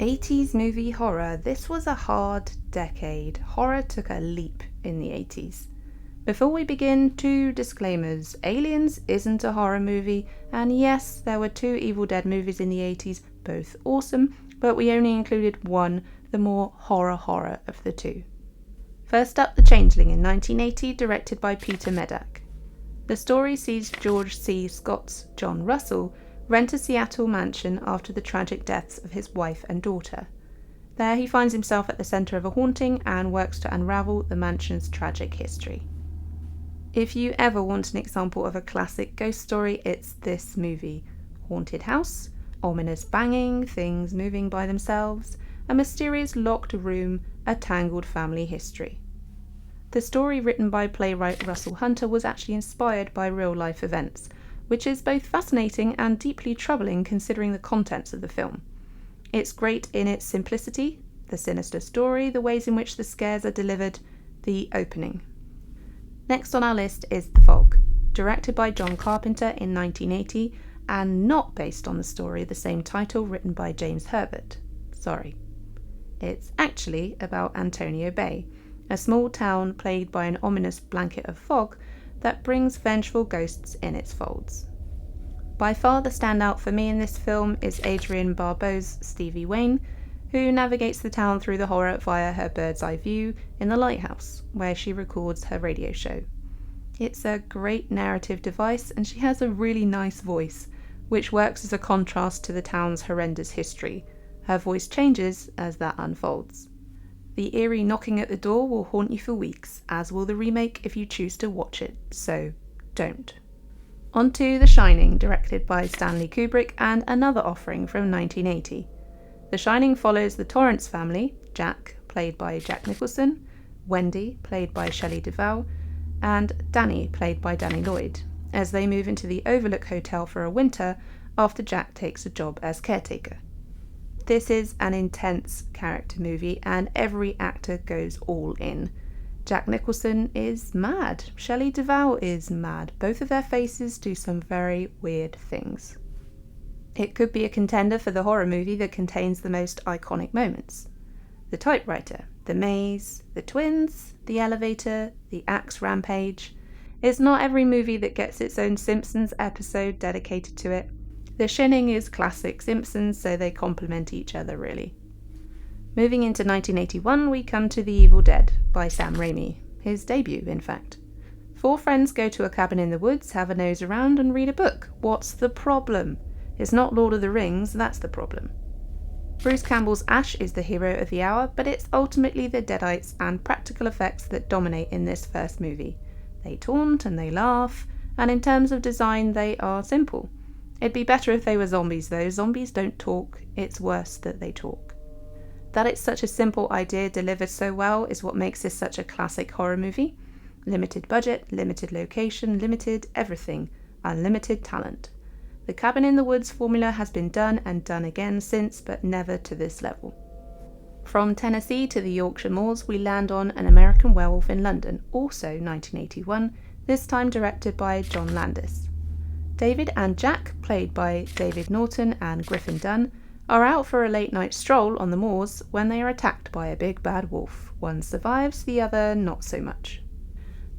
80s movie horror. This was a hard decade. Horror took a leap in the 80s. Before we begin, 2 disclaimers. Aliens isn't a horror movie, and yes, there were 2 Evil Dead movies in the 80s, both awesome, but we only included one, the more horror of the 2. First up, The Changeling in 1980, directed by Peter Medak. The story sees George C. Scott's John Russell rent a Seattle mansion after the tragic deaths of his wife and daughter. There he finds himself at the centre of a haunting and works to unravel the mansion's tragic history. If you ever want an example of a classic ghost story, it's this movie. Haunted house, ominous banging, things moving by themselves, a mysterious locked room, a tangled family history. The story, written by playwright Russell Hunter, was actually inspired by real-life events, which is both fascinating and deeply troubling considering the contents of the film. It's great in its simplicity, the sinister story, the ways in which the scares are delivered, the opening. Next on our list is The Fog, directed by John Carpenter in 1980 and not based on the story of the same title written by James Herbert. Sorry. It's actually about Antonio Bay, a small town plagued by an ominous blanket of fog that brings vengeful ghosts in its folds. By far the standout for me in this film is Adrienne Barbeau's Stevie Wayne, who navigates the town through the horror via her bird's eye view in the lighthouse, where she records her radio show. It's a great narrative device, and she has a really nice voice, which works as a contrast to the town's horrendous history. Her voice changes as that unfolds. The eerie knocking at the door will haunt you for weeks, as will the remake if you choose to watch it, so don't. On to The Shining, directed by Stanley Kubrick, and another offering from 1980. The Shining follows the Torrance family, Jack, played by Jack Nicholson, Wendy, played by Shelley Duvall, and Danny, played by Danny Lloyd, as they move into the Overlook Hotel for a winter after Jack takes a job as caretaker. This is an intense character movie, and every actor goes all in. Jack Nicholson is mad. Shelley Duvall is mad. Both of their faces do some very weird things. It could be a contender for the horror movie that contains the most iconic moments. The typewriter, the maze, the twins, the elevator, the axe rampage. It's not every movie that gets its own Simpsons episode dedicated to it. The Shining is classic Simpsons, so they complement each other really. Moving into 1981, we come to The Evil Dead by Sam Raimi, his debut in fact. 4 friends go to a cabin in the woods, have a nose around and read a book. What's the problem? It's not Lord of the Rings, that's the problem. Bruce Campbell's Ash is the hero of the hour, but it's ultimately the Deadites and practical effects that dominate in this first movie. They taunt and they laugh, and in terms of design they are simple. It'd be better if they were zombies though. Zombies don't talk, it's worse that they talk. That it's such a simple idea delivered so well is what makes this such a classic horror movie. Limited budget, limited location, limited everything, unlimited talent. The cabin in the woods formula has been done and done again since, but never to this level. From Tennessee to the Yorkshire Moors, we land on An American Werewolf in London, also 1981, this time directed by John Landis. David and Jack, played by David Norton and Griffin Dunn, are out for a late-night stroll on the moors when they are attacked by a big bad wolf. One survives, the other not so much.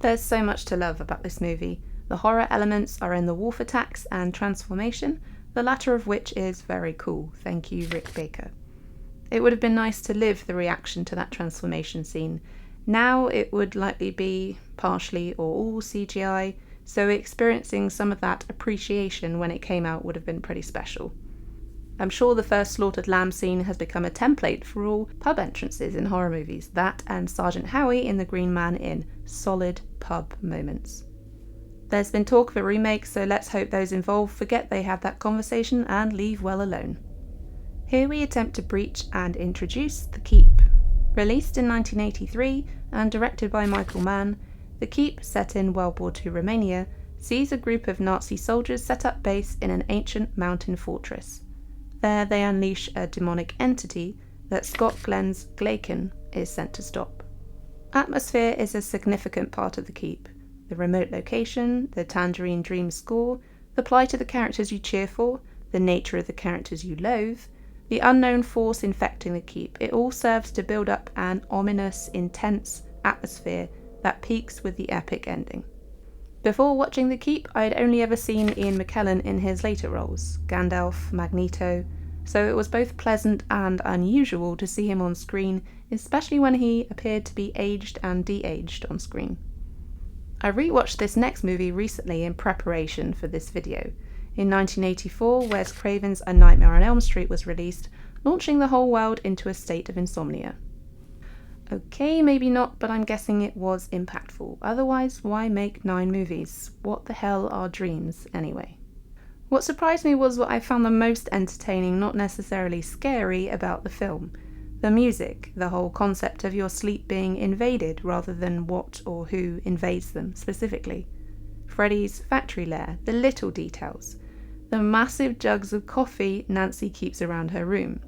There's so much to love about this movie. The horror elements are in the wolf attacks and transformation, the latter of which is very cool. Thank you, Rick Baker. It would have been nice to live the reaction to that transformation scene. Now it would likely be partially or all CGI, so experiencing some of that appreciation when it came out would have been pretty special. I'm sure the first slaughtered lamb scene has become a template for all pub entrances in horror movies. That and Sergeant Howie in The Green Man Inn. Solid pub moments. There's been talk of a remake, so let's hope those involved forget they had that conversation and leave well alone. Here we attempt to breach and introduce The Keep. Released in 1983 and directed by Michael Mann, The Keep, set in World War II Romania, sees a group of Nazi soldiers set up base in an ancient mountain fortress. There they unleash a demonic entity that Scott Glenn's Glaken is sent to stop. Atmosphere is a significant part of The Keep. The remote location, the Tangerine Dream score, the plight of the characters you cheer for, the nature of the characters you loathe, the unknown force infecting the keep. It all serves to build up an ominous, intense atmosphere that peaks with the epic ending. Before watching The Keep, I'd only ever seen Ian McKellen in his later roles, Gandalf, Magneto, so it was both pleasant and unusual to see him on screen, especially when he appeared to be aged and de-aged on screen. I rewatched this next movie recently in preparation for this video. In 1984, Wes Craven's A Nightmare on Elm Street was released, launching the whole world into a state of insomnia. Okay, maybe not, but I'm guessing it was impactful. Otherwise, why make 9 movies? What the hell are dreams, anyway? What surprised me was what I found the most entertaining, not necessarily scary, about the film. The music, the whole concept of your sleep being invaded rather than what or who invades them specifically. Freddy's factory lair, the little details. The massive jugs of coffee Nancy keeps around her room.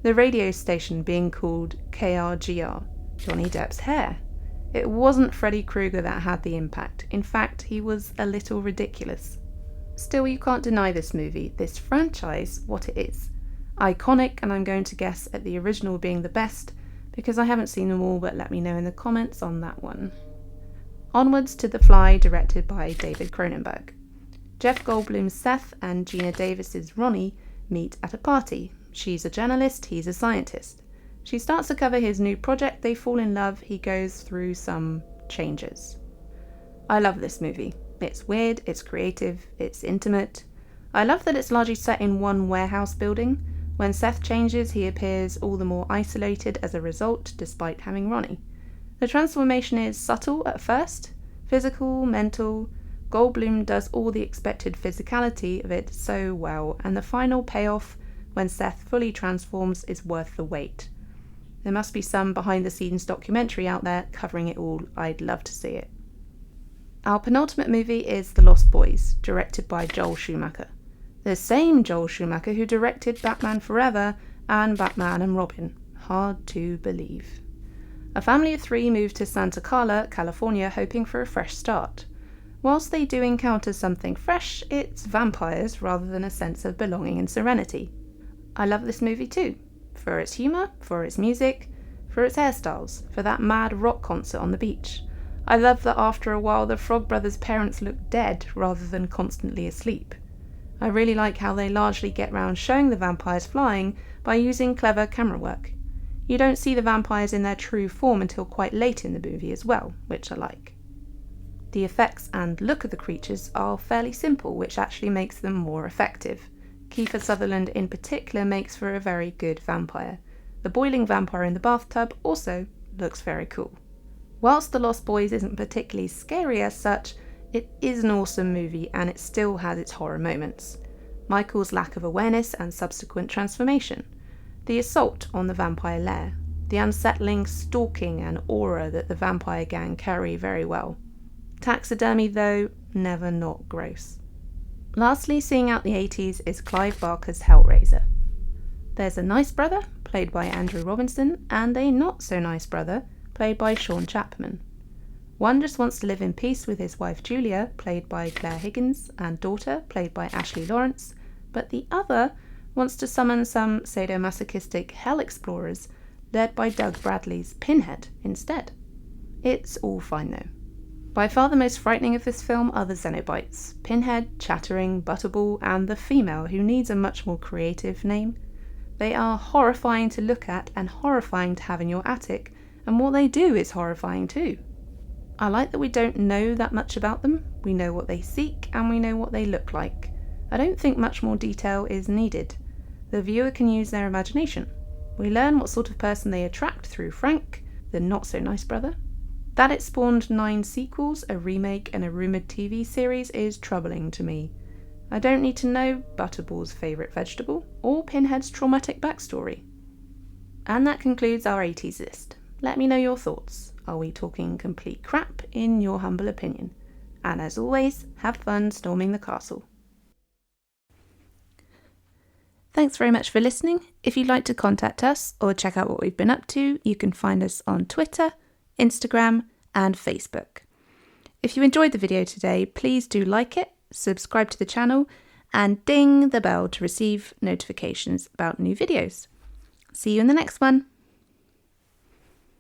The radio station being called KRGR. Johnny Depp's hair. It wasn't Freddy Krueger that had the impact. In fact, he was a little ridiculous. Still, you can't deny this movie, this franchise, what it is. Iconic, and I'm going to guess at the original being the best, because I haven't seen them all, but let me know in the comments on that one. Onwards to The Fly, directed by David Cronenberg. Jeff Goldblum's Seth and Gina Davis's Ronnie meet at a party. She's a journalist, he's a scientist. She starts to cover his new project, they fall in love, he goes through some changes. I love this movie. It's weird, it's creative, it's intimate. I love that it's largely set in one warehouse building. When Seth changes, he appears all the more isolated as a result, despite having Ronnie. The transformation is subtle at first, physical, mental. Goldblum does all the expected physicality of it so well, and the final payoff, when Seth fully transforms, is worth the wait. There must be some behind-the-scenes documentary out there covering it all. I'd love to see it. Our penultimate movie is The Lost Boys, directed by Joel Schumacher. The same Joel Schumacher who directed Batman Forever and Batman and Robin. Hard to believe. A family of 3 move to Santa Carla, California, hoping for a fresh start. Whilst they do encounter something fresh, it's vampires rather than a sense of belonging and serenity. I love this movie too. For its humour, for its music, for its hairstyles, for that mad rock concert on the beach. I love that after a while the Frog Brothers' parents look dead rather than constantly asleep. I really like how they largely get round showing the vampires flying by using clever camera work. You don't see the vampires in their true form until quite late in the movie as well, which I like. The effects and look of the creatures are fairly simple, which actually makes them more effective. Kiefer Sutherland in particular makes for a very good vampire. The boiling vampire in the bathtub also looks very cool. Whilst The Lost Boys isn't particularly scary as such, it is an awesome movie and it still has its horror moments. Michael's lack of awareness and subsequent transformation. The assault on the vampire lair. The unsettling stalking and aura that the vampire gang carry very well. Taxidermy though, never not gross. Lastly, seeing out the 80s is Clive Barker's Hellraiser. There's a nice brother, played by Andrew Robinson, and a not so nice brother, played by Sean Chapman. One just wants to live in peace with his wife Julia, played by Claire Higgins, and daughter, played by Ashley Lawrence, but the other wants to summon some sadomasochistic hell explorers, led by Doug Bradley's Pinhead instead. It's all fine though. By far the most frightening of this film are the Xenobites, Pinhead, Chattering, Butterball, and the female, who needs a much more creative name. They are horrifying to look at and horrifying to have in your attic, and what they do is horrifying too. I like that we don't know that much about them. We know what they seek and we know what they look like. I don't think much more detail is needed. The viewer can use their imagination. We learn what sort of person they attract through Frank, the not-so-nice brother. That it spawned 9 sequels, a remake and a rumoured TV series is troubling to me. I don't need to know Butterball's favourite vegetable or Pinhead's traumatic backstory. And that concludes our 80s list. Let me know your thoughts. Are we talking complete crap in your humble opinion? And as always, have fun storming the castle. Thanks very much for listening. If you'd like to contact us or check out what we've been up to, you can find us on Twitter, Instagram, and Facebook. If you enjoyed the video today, please do like it, subscribe to the channel, and ding the bell to receive notifications about new videos. See you in the next one.